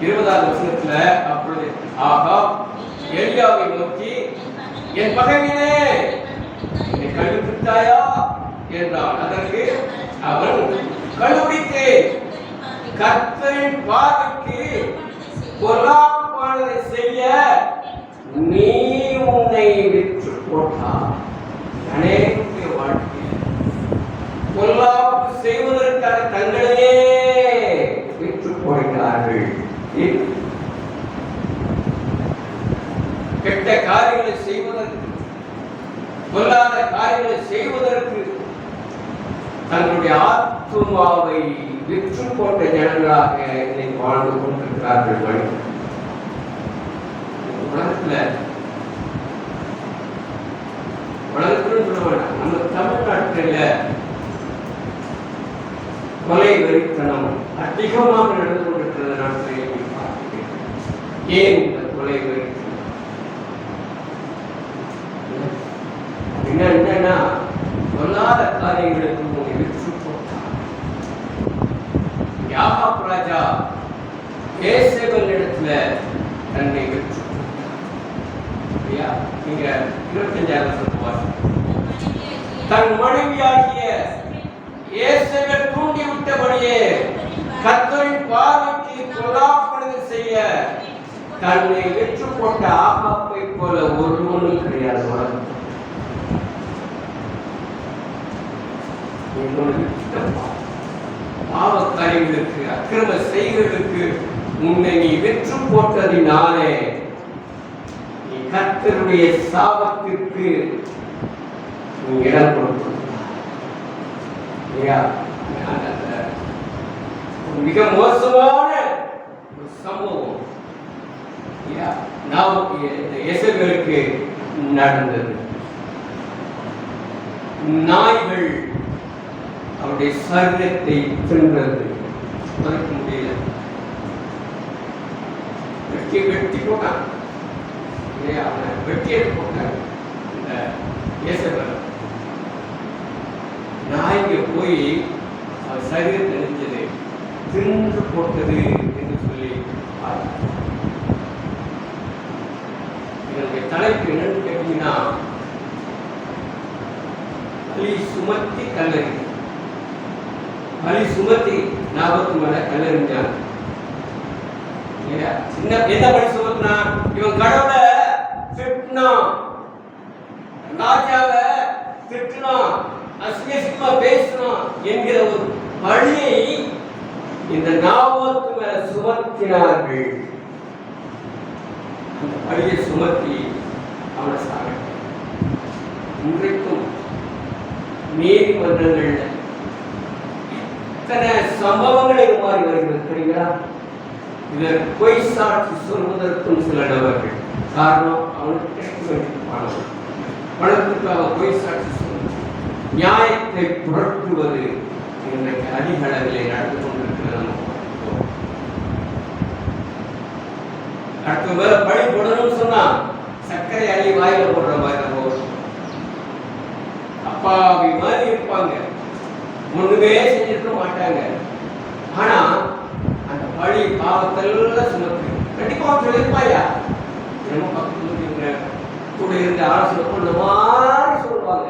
20ஆம் வசனத்துல, அப்பொழுது ஆகாப் எலியாவை நோக்கி, என் மகனே என்னை கழுவித்தாயா என்றான். அதற்கு அவன், கழுவித்தேன், கர்த்தரின் பார்வைக்கு பொல்லாப்பானதை செய்ய நீ உன்னை விற்று போட்டார். அநேக வாழ்க்கையில் பொல்லாப்பு செய்வதற்கான தங்களையே விற்று போகிறார்கள். கெட்ட காரியங்களை செய்வதற்கு, பொல்லாத காரியங்களை செய்வதற்கு தங்களுடைய ஆத்துமாவை விற்று போட்ட ஜனங்களாக இன்னைக்கு வாழ்ந்து கொண்டிருக்கிறார்கள். மனிதர்கள் உலகத்துல சொல்ல வேண்டாம், நம்ம தமிழ்நாட்டில் கொலை வெறித்தனம் அதிகமாக நடந்து கொண்டிருக்கிறது. நாட்டிலே பார்க்கிறேன். ஏன் இந்த கொலை வெறித்தனம்? என்னன்னா சொல்லாத காரியங்களுக்கு உங்களை விற்று போட்டார். யாகாப் ராஜா ஏசேபல் இடத்துல தன்னை விற்று போட்டார். நீங்க 25 தன் மனைவியாகிய ஏசேபல் தூண்டி விட்டபடியே கர்த்தரின் பார்வைக்கு பொல்லாப்பனது செய்ய தன்னை விற்று போட்ட ஆகாப்பை போல ஒருவனும் கிடையாது உலகத்தில். பாவக்காரியங்களுக்கு அக்கிரம செய்களுக்கு உன்னை நீ வெற்று போட்டதினாலே நீ கர்த்தருடைய சாபத்திற்கு நீ இடம் கொடுத்தாய். மிக மோசமான ஒரு சம்பவம் எசேபேலுக்கு நடந்தது. நாய்கள் அவருடைய சரீரத்தை தின்றது. மறைக்க முடியல. வெட்டி போட்டான். வெட்டி எடுத்து போட்டாங்க. இந்த ஏசேபேல் நாய்ங்க போய் அவர் சரீரத்தை நினைச்சது தின்று போட்டது என்று சொல்லி இதனுடைய தலைப்பு என்னன்னு கேட்டீங்கன்னா பலி சுமத்தி கல்லறி. பலி சுமத்தி ஞாபகத்து மேல கல்லறிஞ்சாங்க. சின்ன என்ன பலி சுமத்தினா இவன் கடவுளை திட்டினான், ராஜாவை திட்டினான், அசிங்கமா பேசினான் என்கிற ஒரு பழியை இந்த ஞாபகத்து மேல சுமத்தினார்கள். அந்த பழியை சுமத்தி அவனை சாக. இன்றைக்கும் நீதிமன்றங்கள்ல இத்தனை சம்பவங்களை மாறி வருகிறது தெரியுங்களா? இதற்கு பொய் சாட்சி சொல்வதற்கும் சில நபர்கள் காரணம் அவனுக்கு கிடைக்க வேண்டிய பணம். பணத்துக்காக பொய் சாட்சி சொல்வது, நியாயத்தை புரட்டுவது இன்றைக்கு அதிக அளவிலே நடந்து கொண்டிருக்கிறது. அடுத்த வேற பழி போடணும்னு சொன்னா சர்க்கரை அள்ளி வாயில போடுற மாதிரி நம்ம அப்பாவி மாதிரி இருப்பாங்க. ஒண்ணுமே செஞ்சிருக்க மாட்டாங்க. ஆனா அந்த பழி பாவத்தெல்லாம் சுமத்து கண்டிப்பா சொல்லிருப்பாயா. நம்ம பக்கத்துல கூட இருந்த ஆலோசனை பண்ண மாதிரி சொல்லுவாங்க.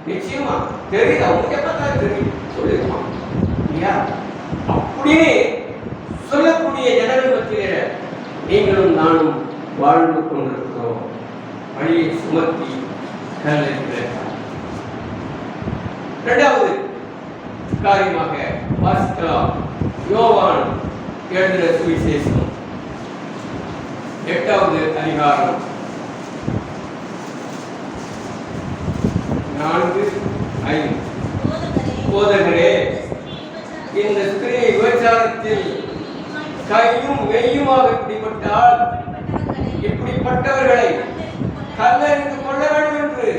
நிச்சயமா தெரியுது, அவங்க எப்பதான் தெரியும் சொல்லிருப்பான் இல்லையா? அப்படின்னு சொல்லக்கூடிய ஜனங்கள் மத்தியில நீங்களும் நானும் வாழ்ந்து கொண்டிருக்கிறோம். பழியை சுமத்தி கல்லறிகிறார். இரண்டாவது காரியமாக வாசிக்கலாம். யோவான் எழுதின சுவிசேஷம் 8வது அதிகாரம் 4-5. போதகரே, இந்த ஸ்திரீ விபச்சாரத்தில் கையும் மெய்யுமாக பிடிபட்டால் இப்படிப்பட்டவர்களை கல்லறிந்து கொள்ள வேண்டும் என்று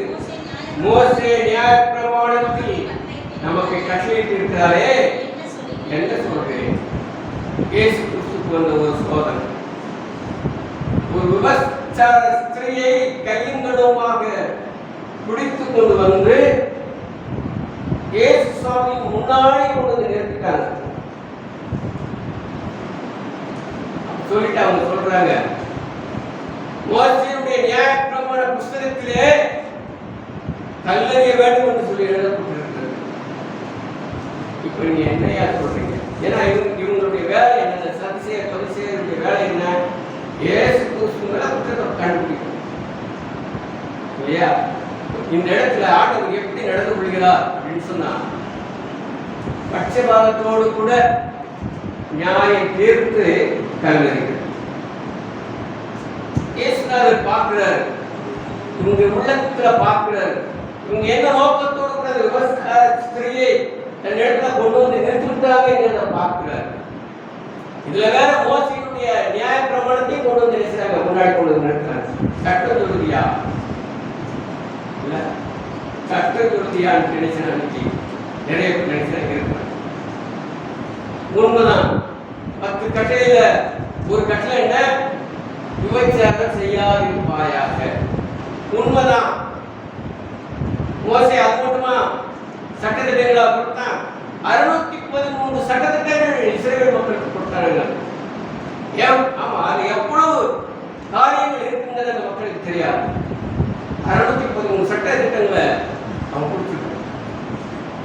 மோசே நியாயப்பிரமாணத்தில் நமக்கு கட்டளையிட்டு இருக்கிறாரே. என்ன சொல்றேன்? இயேசு கிறிஸ்துவுக்கு வந்த ஒரு சோதனை. ஒரு விபச்சார ஸ்திரீயை கையுங்களுமாக பிடித்துக் கொண்டு வந்து இயேசு சுவாமி முன்னாடி கொண்டு நிறுத்திட்டாங்க. சொல்லிட்டு அவங்க சொல்றாங்க, மோசேயுடைய நியாயப்பிரமாண புஸ்தகத்திலே கல்லறிய வேண்டும் என்று சொல்லி எழுதப்பட்டிருக்கிறது. இப்ப நீங்க என்னையா சொல்றீங்க? ஏன்னா இவங்களுடைய வேலை என்ன? பரிசேயருடைய வேலை என்ன? இயேசு கிறிஸ்து மேல குற்றத்தை கண்டுபிடிக்கும் இல்லையா? இந்த இடத்துல ஆண்டவர் எப்படி நடந்து கொள்கிறார் அப்படின்னு சொன்னா பட்சபாதத்தோடு கூட நியாயம் தீர்த்து கல்லறிகிறார். இயேசுநாதர் பார்க்கிறார், இவங்க உள்ளத்துல பார்க்கிறார். இவங்க என்ன நோக்கத்தோடு கூட விபச்சார ஸ்திரீயை தன் இடத்துல கொண்டு வந்து நிறுத்திட்டாங்க பார்க்கிறார். இதுல வேற மோசையினுடைய நியாய பிரமாணத்தையும் கொண்டு வந்து நினைச்சாங்க, முன்னாடி கொண்டு வந்து நிறுத்தினாங்க. சட்ட துருதியா இல்ல சட்ட துருதியான்னு நினைச்ச அன்னைக்கு நிறைய பேர் நினைச்சாங்க இருக்கிறாங்க. உண்மைதான். 10 கட்டளையில ஒரு கட்டளை என்ன? விபச்சாரம் செய்யாதிருப்பாயாக. உண்மைதான். மோசே அது மட்டுமா சட்டத்திட்டங்களா கொடுத்தான்? 613 சட்டத்திட்டங்கள் இஸ்ரவேல் மக்களுக்கு கொடுத்தாங்க. ஆமா, அது எவ்வளவு காரியங்கள் இருக்குங்கிறது அந்த மக்களுக்கு தெரியாது. 613 சட்ட திட்டங்களை அவன் கொடுத்துருக்கான்.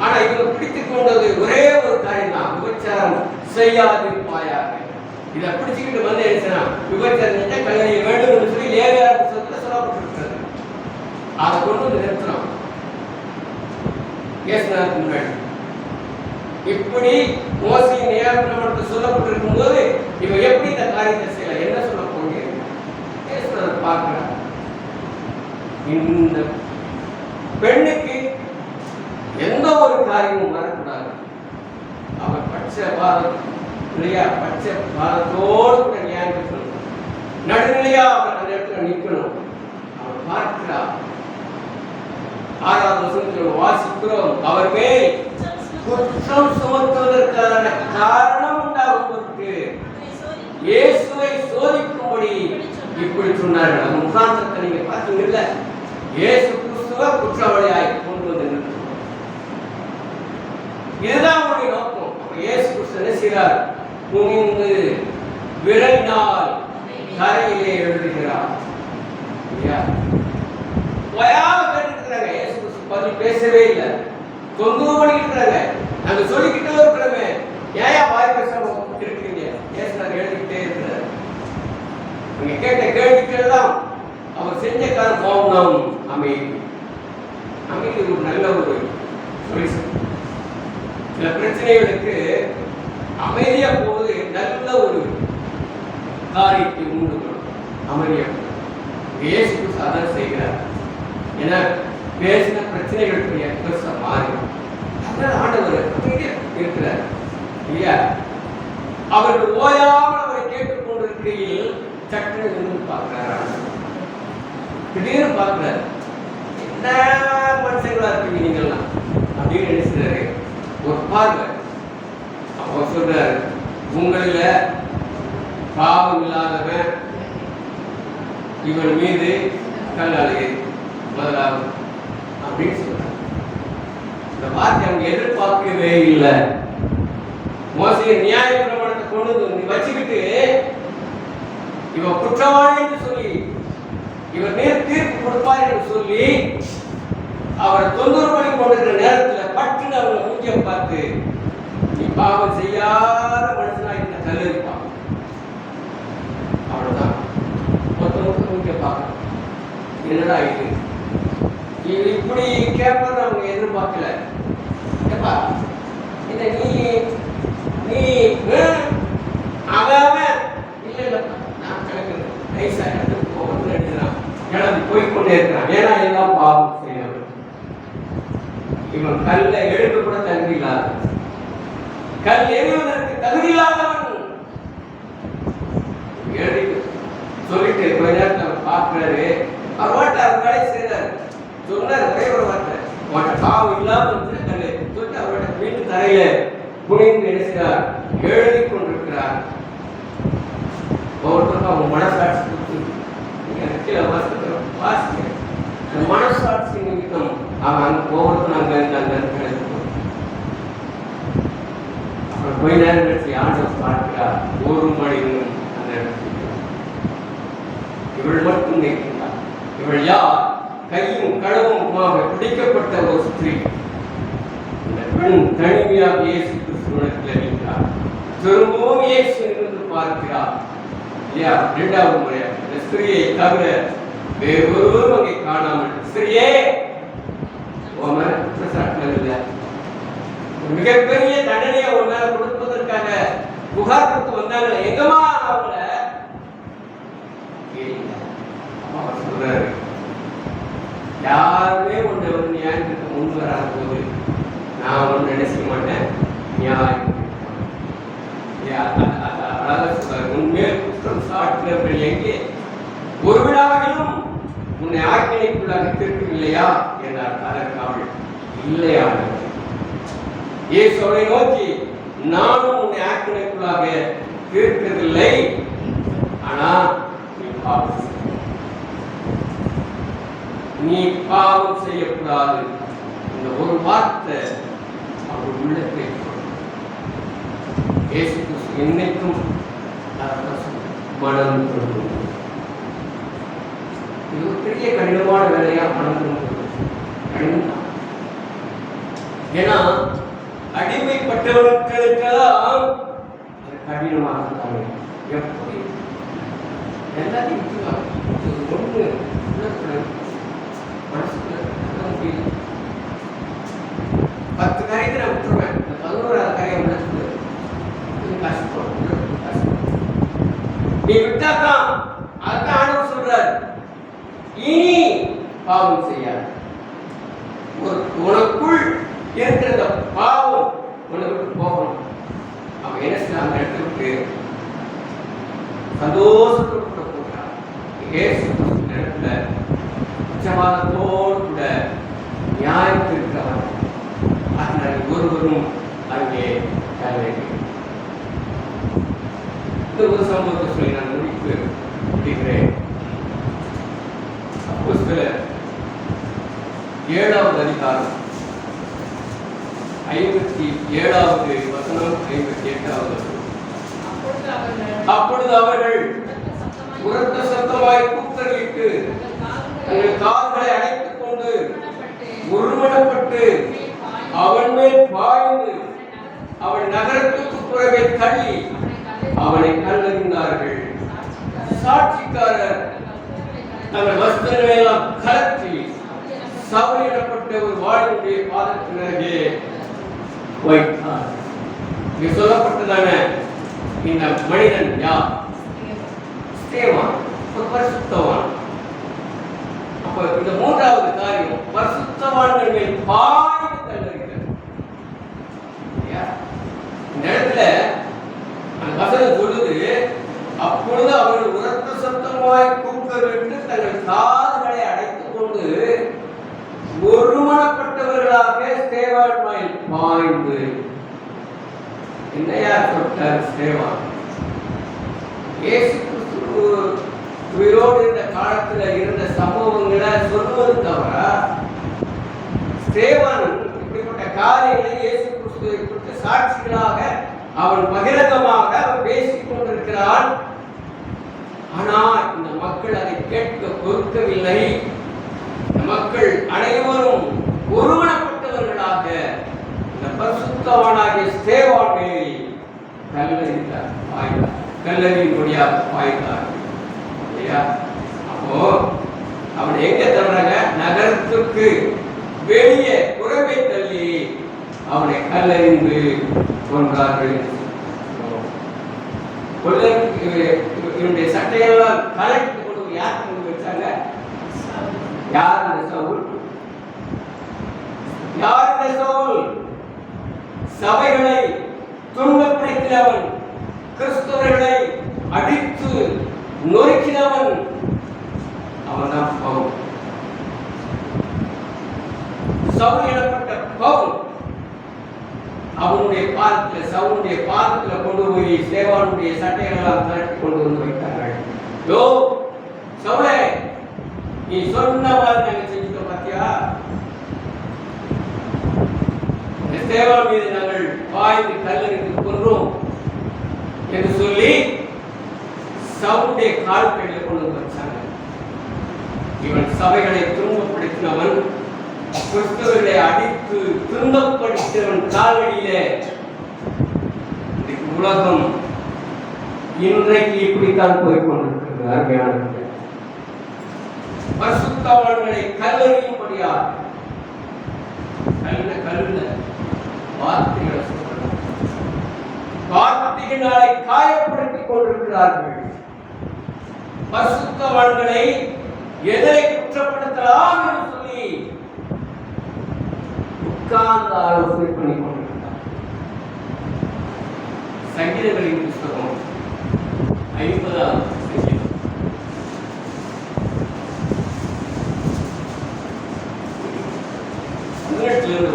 ஆனா இவங்க பிடித்துக் கொண்டது ஒரே ஒரு காரியம் தான், விபச்சாரம் செய்யாதிருப்பாயாக. இதை பிடிச்சுக்கிட்டு வந்து என்ன விபச்சாரம் கல்யாணம் வேண்டும் என்று சொல்லி லேவியர் புத்தகத்துல சொல்லப்பட்டிருக்கிறது. அதை கொண்டு வந்து நிறுத்தணும். இயேசுநாதருக்கு முன்னாடி இப்படி மோசையின் நியாயப்பிரமாணத்தில் சொல்லப்பட்டிருக்கும் போது இவன் எப்படி இந்த காரியத்தை செய்யலாம்? என்ன சொல்ல போகிறேன்? இயேசுநாதர் பார்க்கிறார். இந்த பெண்ணுக்கு எந்த ஒரு காரியமும் வரக்கூடாது. அவர் பச்சை பாதம் இல்லையா, பச்சை பாதத்தோடு கூட நியாயம் சொல்லணும். நடுநிலையா அவர் அந்த இடத்துல நிற்கணும். அவர் பார்க்கிறார். 6வது வசனத்தில் வாசிக்கிறோம், அவர் மேல் குற்றம் சுமத்துவதற்கான காரணம் உண்டாகும் பொருட்டு இயேசுவை சோதிக்கும்படி இப்படி சொன்னார்கள். அந்த முகாந்திரத்தை நீங்க பார்த்தீங்கல்ல, இயேசு கிறிஸ்துவ குற்றவாளியாய் கொண்டு வந்து நிறுத்தணும். இதுதான் அவருடைய நோக்கம். இயேசு கிறிஸ்து என்ன செய்கிறார்? குனிந்து விரலினால் தரையிலே எழுதுகிறார். கேட்டுக்கிறாங்க. இயேசு கிறிஸ்து பதில் பேசவே இல்லை. தொந்தரவு பண்ணிக்கிறாங்க. நாங்க சொல்லிக்கிட்டே இருக்கிறோமே, ஏன் வாய் பேசாம இருக்கிறீங்க? இயேசுநாதர் எழுதிக்கிட்டே இருக்கிறார். நீங்க கேட்ட கேள்விக்கெல்லாம் அவர் செஞ்ச காரணம் மௌனம், அமைதி. அமைதி ஒரு நல்ல ஒரு சொல்யூஷன். சில பிரச்சனைகளுக்கு அமைதியா போவது நல்ல ஒரு காரியத்தை உண்டு. அமைதியா இயேசு கிறிஸ்து அதான் செய்கிறார். ஏன்னா பேசின பிரச்சனைகளுக்கு பெருசா மாறி ஆண்டவர் இருக்கிறார் இல்லையா? அவர்கள் ஓயாமல் அவரை கேட்டுக்கொண்டிருக்கையில் சட்டனை இருந்து பார்க்கிறார். திடீர்னு பார்க்கிறார். என்ன மனுஷங்களா இருக்கீங்க நீங்கள்லாம் அப்படின்னு நினைச்சாரு. ஒரு பார்வை. அப்போ சொல்றாரு, உங்களில பாவம் இல்லாதவன் இவன் மீது கல்லாலே முதலாவது அப்படின்னு சொல்றாங்க. இந்த வார்த்தை அவங்க எதிர்பார்க்கவே இல்லை. மோசையின் நியாய பிரமாணத்தை கொண்டு வந்து வச்சுக்கிட்டு இவன் குற்றவாளி என்று சொல்லி இவர் தீர்ப்பு கொடுப்பார் என்று சொல்லி அவரை தொந்தரவு பண்ணி கொண்டிருக்கிற நேரத்தில் பட்டுன்னு அவங்களை மூஞ்சிய பார்த்து, நீ பாவம் செய்யாத மனுஷனா இந்த கல்லறிப்பான். அவ்வளவுதான். மொத்தம் மூஞ்சிய பார்க்க என்னடா இது இப்படி கேட்பது அவங்க எதிர்பார்க்கல. கேப்பா இந்த நீ அவன் இல்ல இல்ல நான் கிளம்புறேன் நைசா இடத்துக்கு போகணும்னு நினைக்கிறான். கிளம்பி போய்கொண்டே இருக்கிறான். ஏன்னா எல்லாம் பாவம் செய்யணும். இவன் கல்ல எழுத கூட தகுதி இல்லாத, கல் எறிவதற்கு தகுதி இல்லாதவன் எழுதி சொல்லிட்டு கொஞ்ச நேரத்தில் பார்க்கிறாரு. அவர் வாட்ட அவர் வேலை செய்யறாரு. சொன்னார் ஒரே ஒரு வார்த்தை, உன்ட பாவம் இல்லாம கல்லு சொல்லிட்டு அவரோட வீட்டு தரையில குனிந்து நினைச்சார் எழுதி கொண்டிருக்கிறார். ஒவ்வொருத்தருக்கும் அவங்க மனசாட்சி கொடுத்து வாசிக்க மனசாட்சி நிமித்தம் அவன் அங்க ஒவ்வொருத்தரும் அங்க அப்புறம் கொஞ்ச நேரம் கழிச்சு ஆண்டவர் பார்க்கிறார். ஒரு மணி அந்த இவள் மட்டும் நிற்கிறார். இவள் யார்? கையும் களவுமாக பிடிக்கப்பட்ட ஒரு ஸ்திரீ. இந்த பெண் தனிமையாக இயேசு கிறிஸ்துவிடத்தில் நிற்கிறார். திரும்பவும் இயேசு என்று பார்க்கிறார். இல்லையா? 2வது முறையாக இந்த ஸ்திரியை தவிர வேறொருவரும் அங்கே காணாமல், ஸ்திரியே இல்லை, மிகப்பெரிய தண்டனையை ஒரு மேல கொடுப்பதற்காக புகார் கொடுத்து வந்தாங்க. எங்கம்மா அவங்கள சொல்றாரு, யாருமே ஒன்று நியாயத்துக்கு முன் வராத போது நான் ஒன்று நினைக்க மாட்டேன், நியாயம். உண்மையில் குற்றம் சாட்டினவர்கள் எங்கே? ஒரு விழாவிலும் உன்னை ஆக்கினைக்குள்ளாக தீர்க்கவில்லையா என்றார். அதற்கு அவள் இல்லையா. இயேசு அவளை நோக்கி, நானும் உன்னை ஆக்கினைக்குள்ளாக தீர்க்கவில்லை, ஆனா நீ பாவம் செய்யக்கூடாது. இந்த ஒரு வார்த்தை அவள் உள்ளத்தை இயேசு கிறிஸ்து என்னைக்கும் மனம் கொள்ளும். இது ஒரு பெரிய கடினமான வேலையா மனம் கொள்ளும். கடினம். ஏன்னா அடிமைப்பட்டவர்களுக்கெல்லாம் அது கடினமாக இருந்தாங்க. எப்படி எல்லாத்தையும் ஒன்று மனசுக்குள்ள முடியல. 10 காரியத்தை நான் விட்டுருவேன், 11ஆவது காரியம் மனசுக்குள்ள கஷ்டம். நீ விட்டாதான் அதுதான் ஆண்டவர் சொல்றார், இனி பாவம் செய்யாது. உனக்குள் இருக்கிற பாவம் உனக்கு போகணும். அவன் என்ன செய்ய அந்த இடத்துக்கு சந்தோஷத்தோடு போட்டான். இடத்துல உச்சவாதத்தோடு கூட நியாயத்திற்காக அதனால் ஒருவரும் அங்கே இந்த ஒரு சம்பவத்தை சொல்லி நான் முடிக்கிறேன். அப்போஸ்தலர் 7வது அதிகாரம் 57வது வசனம் 58வது வசனம். அப்பொழுது அவர்கள் உரத்த சத்தமாய் கூக்குரலிட்டு தங்கள் கால்களை அடைத்துக் கொண்டு உருமணப்பட்டு அவன் மேல் பாய்ந்து அவன் நகரத்துக்கு புறவே தள்ளி அவனை கல்லறிந்தார்கள். சாட்சிக்காரர் தங்கள் வஸ்திரங்களை எல்லாம் கலற்றி சவரிடப்பட்ட ஒரு வாளினுடைய பாதத்தினரே வைத்தார். இங்கு சொல்லப்பட்டதான இந்த மனிதன் யார்? ஸ்தேவான், ஒரு பரிசுத்தவான். அப்ப இந்த 3வது காரியம் பரிசுத்தவான்கள் மேல் பாய்ந்து கல்லறிகிறது. இந்த இடத்துல அந்த வசனம் சொல்லுது, அப்பொழுது அவர்கள் உரத்த சத்தமாய் கூக்குரலிட்டு தங்கள் காதுகளை அடைத்துக் கொண்டு ஒருமனப்பட்டவர்களாக ஸ்தேவான் மேல் பாய்ந்து. என்னையா சொல்றார் ஸ்தேவான்? இயேசு கிறிஸ்து உயிரோடு இருந்த காலத்துல இருந்த சம்பவங்களை சொல்வது தவிர ஸ்தேவான் இப்படிப்பட்ட காரியங்களை இயேசு கிறிஸ்துவை குறித்து சாட்சிகளாக அவன் பகிரங்கமாக அவன் பேசிக் கொண்டிருக்கிறான். ஆனால் இந்த மக்கள் அதை கேட்க பொறுக்கவில்லை. இந்த மக்கள் அனைவரும் ஒருமனப்பட்டவர்களாக இந்த பரிசுத்தவானாகிய ஸ்தேவான் மேல் கல்லறிந்தார், கல்லறியின் வழியாக பாய்ந்தார். அப்போ அவன் எங்க தள்ளுறாங்க? நகரத்துக்கு வெளியே புறமே தள்ளி அவனை கல்லறிந்து கொன்றார்கள். இவனுடைய சட்டையெல்லாம் கலட்டி கொண்டு யார் கொண்டு வச்சாங்க? யார் இந்த சவுல்? யார் இந்த சவுல்? சபைகளை துன்பப்படுத்தினவன், கிறிஸ்தவர்களை அடித்து நொறுக்கினவன், அவன் தான் பவுல். சவுல் எனப்பட்ட பவுல் அவனுடைய பாதத்தில், சவுனுடைய பாதத்தில் கொண்டு போய் ஸ்தேவானுடைய சட்டைகளெல்லாம் கலட்டி கொண்டு வந்து வைத்தார்கள். யோ சவுலே, நீ சொன்ன மாதிரி நாங்கள் செஞ்சுட்டோம் பாத்தியா? ஸ்தேவான் மீது நாங்கள் பாய்ந்து கல்லறிந்து கொன்றோம் என்று சொல்லி சவுனுடைய கால்களில் கொண்டு வச்சாங்க. இவன் சபைகளை துன்பப்படுத்தினவன், கிறிஸ்தவர்களை அடித்து துன்பப்படுத்தினவன் கால்களிலே. உலகம் இன்றைக்கு இப்படித்தான் போய்கொண்டிருக்கிறது. அருமையான பரிசுத்தவான்களை கல்லறியும்படியாக கல்ல வார்த்தைகளை சொல்றாங்க, வார்த்தைகளை காயப்படுத்திக் கொண்டிருக்கிறார்கள். பரிசுத்தவான்களை எதை குற்றப்படுத்தலாம் என்று சொல்லி உட்கார்ந்து ஆலோசனை பண்ணி கொண்டிருந்தார். சங்கீதங்களின் புஸ்தகம் 50ஆம் சங்கீதம்.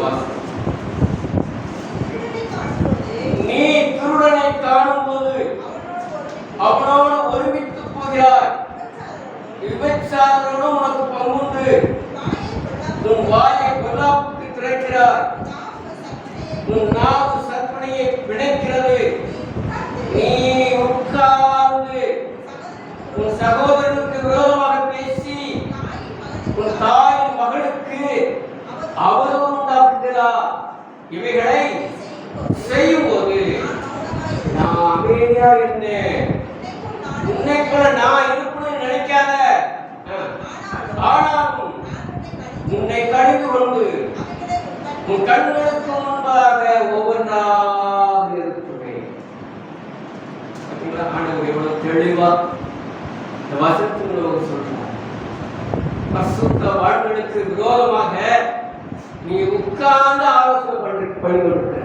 வாசம். நீ திருடனை காணும்போது அவனோடு ஒருமித்து போகிறாய், விபச்சாரனும் உனக்கு பங்குண்டு, உன் வாயை பொல்லாப்புக்கு திறக்கிறாய், உன் நாவு சற்பனையை பிணைக்கிறது. நீ உட்கார்ந்து உன் சகோதரனுக்கு விரோதமாக பேசி உன் தாயின் மகளுக்கு அவதூறு உண்டாக்குகிறார். இவைகளை செய்யும்போது நான் அமைதியா இருந்தேன். உன்னைக்குள்ள நான் இருப்பேன்னு நினைக்காத. ஆனாலும் உன்னை கடிந்து கொண்டு உன் கண்களுக்கு முன்பாக ஒவ்வொன்றாக இருக்கிறேன். ஆண்டவர் எவ்வளவு தெளிவா இந்த வசனத்துக்குள்ள சொல்றார். பரிசுத்த வாழ்களுக்கு விரோதமாக நீ உட்கார்ந்து ஆலோசனை பண்ணி கொண்டிருக்க.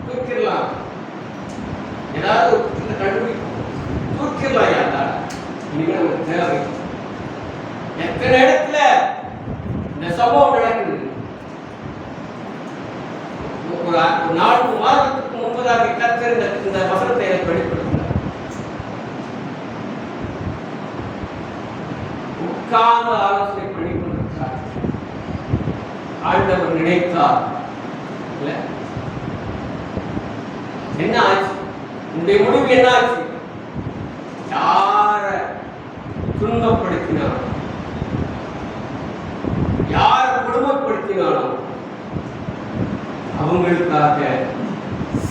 தூக்கிடலாம், ஏதாவது கண்டுபிடிக்கும், தூக்கிடலாம். யாரா இனிமே நமக்கு தேவை. எத்தனை இடத்துல இந்த சம்பவம் நடக்குது. ஒரு 4 மாதத்துக்கு முன்பதாக கர்த்தர் இந்த வசனத்தை எனக்கு வெளிப்படுத்தினார். உட்கார்ந்து ஆலோசனை பண்ணி கொண்டிருக்கிறார். ஆண்டவர் நினைத்தார். என்ன ஆச்சு? உன்னுடைய முடிவு என்ன ஆச்சு? யார துன்பப்படுத்தினார், யார குடும்பப்படுத்தினாலும் அவங்களுக்காக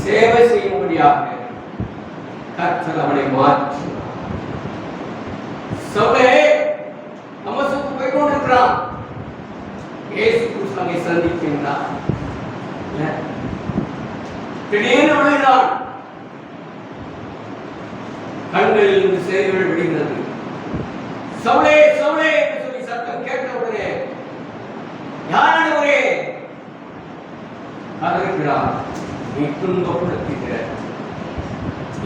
சேவை செய்யும்படியாக கர்த்தர் அவனை மாற்றினார். சபையே நமசுக்கு போய் கொண்டிருக்கிறான். இயேசு கிறிஸ்துவை சந்திக்கின்றார். திடீர்னு விழுகிறான். கண்களில் இருந்து செய்திகள் விடுகிறது. சவுளே சவுளே என்று சொல்லி சத்தம் கேட்டவுடனே யாரானவரே அதற்கிறார். நீ துன்பப்படுத்துகிற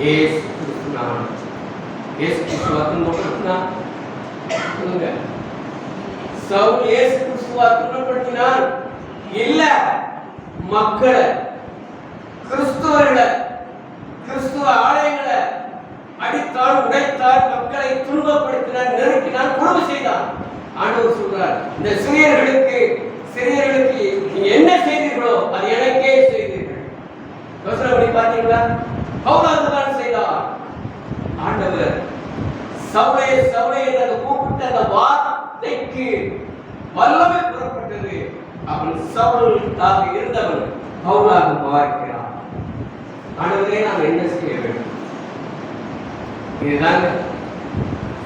இயேசு கிறிஸ்து நான். இயேசு கிறிஸ்துவ துன்பப்படுத்தினா சொல்லுங்க. சவுல் இயேசு கிறிஸ்துவ துன்பப்படுத்தினான் இல்ல, மக்களை, கிறிஸ்துவர்களை, கிறிஸ்துவ ஆலயங்களை அடித்தால், உடைத்தால், மக்களை துன்பப்படுத்தினார், நெருக்கினார், கொடுமை செய்தார். ஆண்டவர் சொல்றார், இந்த சிறியர்களுக்கு நீங்க என்ன செய்தீர்களோ அது எனக்கே செய்தீர்கள். யோசனை பண்ணி பார்த்தீங்களா? பவுலாதான் செய்தார். ஆண்டவர் சவுளே சவுளே என்று கூப்பிட்ட அந்த வார்த்தைக்கு வல்லமை புறப்பட்டது. அவன் சவுலாக இருந்தவன் பவுலாக மாறுகிறான். ஆண்டவரே நாம் என்ன செய்ய வேண்டும்? இதுதாங்க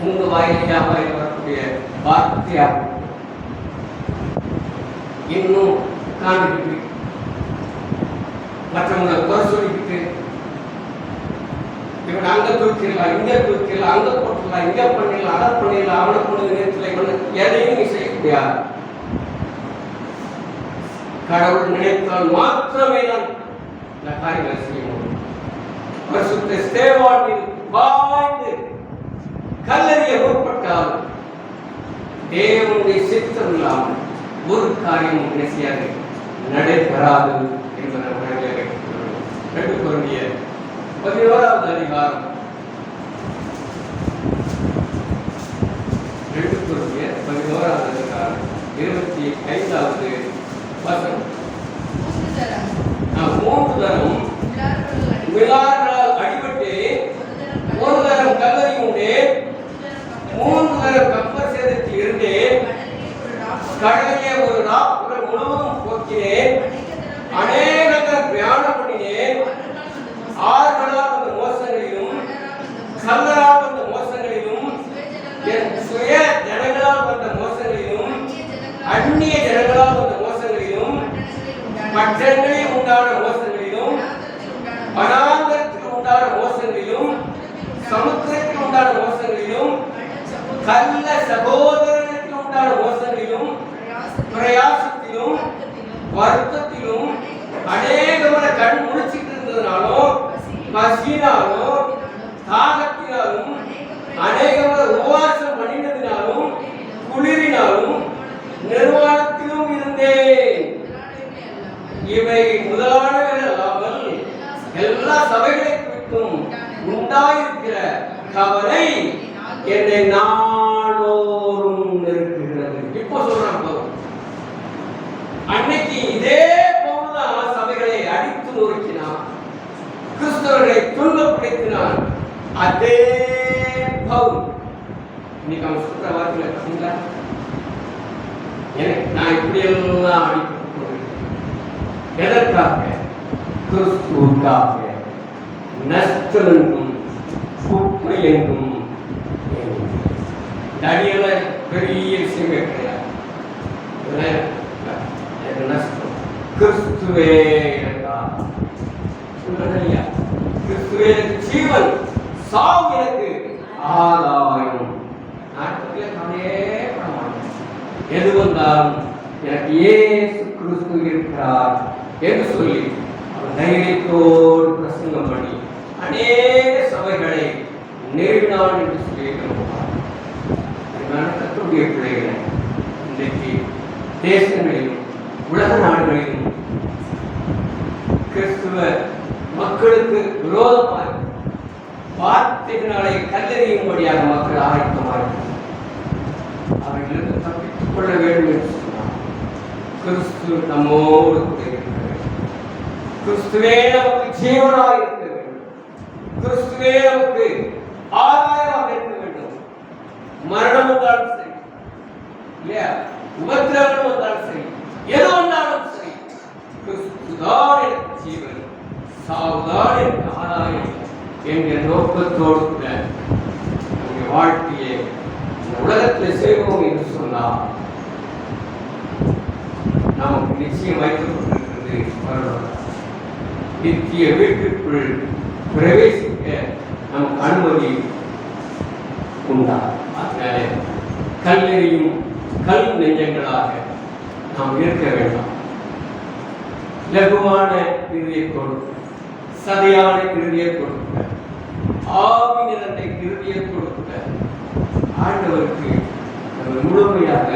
உங்க வாயிலாக வரக்கூடிய வார்த்தையாகும். இன்னும் காண்பிட்டு மற்றவங்களை குறை சொல்லிக்கிட்டு இவன் அங்க தூக்கிடலாம், இங்க தூக்கிடலாம், அங்க போட்டுடலாம், இங்க பண்ணிடலாம், அதை பண்ணிடலாம், அவனை கொண்டு நேரத்தில் எதையும் நீங்க செய்ய முடியாது. கடவுள் நினைத்தால் மாத்திரமே நான் இந்த காரியங்களை செய்ய முடியும். பரிசுத்த ஸ்தேவானில் வாழ்ந்து கல்லறிய முற்பட்டால் தேவனுடைய சித்தம் இல்லாமல் ஒரு காரியம் நிச்சயாக நடைபெறாது என்பதை மனதில் வைத்துக் கொள்ளும். 2 கொரிந்தியர் 11ஆவது அதிகாரம் 2 கொரிந்தியர் 11ஆவது அதிகாரம் 25வது வசனம். 3 தரம் விழாக்களால் அடிபட்டு, 1 தரம் கல்லறி உண்டேன், 3 தரம் கப்பல் சேதத்தில் இருந்தேன், கடலிலே ஒரு நாட்கள் முழுவதும் போக்கினேன், அநேக பிரயாணம் பண்ணினேன், 6 நாள் அந்த மோசங்களிலும், கல்லறால் வந்த மோசங்களிலும், என் சுய ஜனங்களால் வந்த மோசங்களிலும், அந்நிய ஜனங்களால் வந்த மோசங்களிலும், பட்டணங்களில் உண்டான மோசங்களிலும், வனாந்தரத்தில் உண்டான மோசங்களிலும், சமுத்திரத்தில் உண்டான மோசங்களிலும், கள்ள சகோதரத்தில் உண்டான மோசங்களிலும், பிரயாசத்திலும், வருத்தத்திலும் எல்லா சபைகளை குறித்தும் உண்டாயிருக்கிற கவலை என்னை நாளோறும் நெருக்குகிறது. இப்போ சொல்றான் பவுல். அன்னைக்கு இதே பவுல்தான் சபைகளை அடித்து நொறுக்கினான், கிறிஸ்தவர்களை துன்பப்படுத்தினான். அதே பவுல் இன்னைக்கு அவன் சொல்ற வார்த்தைகளை பார்த்தீங்களா? நான் இப்படி எல்லாம் அடிக்கப்பட்டு எதற்காக? கிறிஸ்துவுக்காக. நஷ்டம் என்றும் குப்பை என்றும் அடியெல்லாம் பெரிய விஷயமே கிடையாது. நஷ்டம் கிறிஸ்துவே சொல்றதில்லையா? கிறிஸ்துவே ஜீவன், சாவு எனக்கு ஆதாயம். நாட்டுக்குள்ளே கவலையே பட மாட்டேன். எது வந்தாலும் எனக்கு இயேசு கிறிஸ்து இருக்கிறார் என்று சொல்லி அவர் தைரியத்தோடு பிரசங்கம் பண்ணி அநேக சபைகளை நிறுவினான் என்று சொல்லியிருக்கிறார். கர்த்தருடைய பிள்ளைகளை இன்றைக்கு தேசங்களிலும் உலக நாடுகளிலும் கிறிஸ்துவ மக்களுக்கு விரோதமாக வார்த்தையினாலே கல்லெறியும்படியாக மக்கள் ஆயத்தமாக அவர்களுக்கு தப்பித்துக் கொள்ள வேண்டும் என்று சொன்னார். கிறிஸ்து நம்மோடு கூட இருக்க வேண்டும். கிறிஸ்துவே நமக்கு ஜீவனாக இருக்க வேண்டும். கிறிஸ்துவே நமக்கு ஆதாயமாக இருக்க வேண்டும். மரணம் வந்தாலும் சரி, இல்லையா, உபத்திரவம் வந்தாலும் சரி, எது வந்தாலும் சரி, கிறிஸ்துதான் எனக்கு ஜீவன், சாவுதான் எனக்கு ஆதாயம் என்ற நோக்கத்தோடு கூட நம்முடைய வாழ்க்கையை உலகத்தில் செய்வோம் என்று சொன்னால் நமக்கு நிச்சயம் வைக்கப்பட்டிருக்கிறது பரவாயில்ல. நித்திய வீட்டிற்குள் பிரவேசிக்க நமக்கு அனுமதி உண்டா? அதனால கல்லெறியும் கல் நெஞ்சங்களாக நாம் இருக்க வேண்டாம். லகுவான இறுதியை கொடுக்க, சதையான இறுதியை கொடுக்க, ஆவி நிறந்த இறுதியை கொடுக்க ஆண்டவருக்கு நம்ம முழுமையாக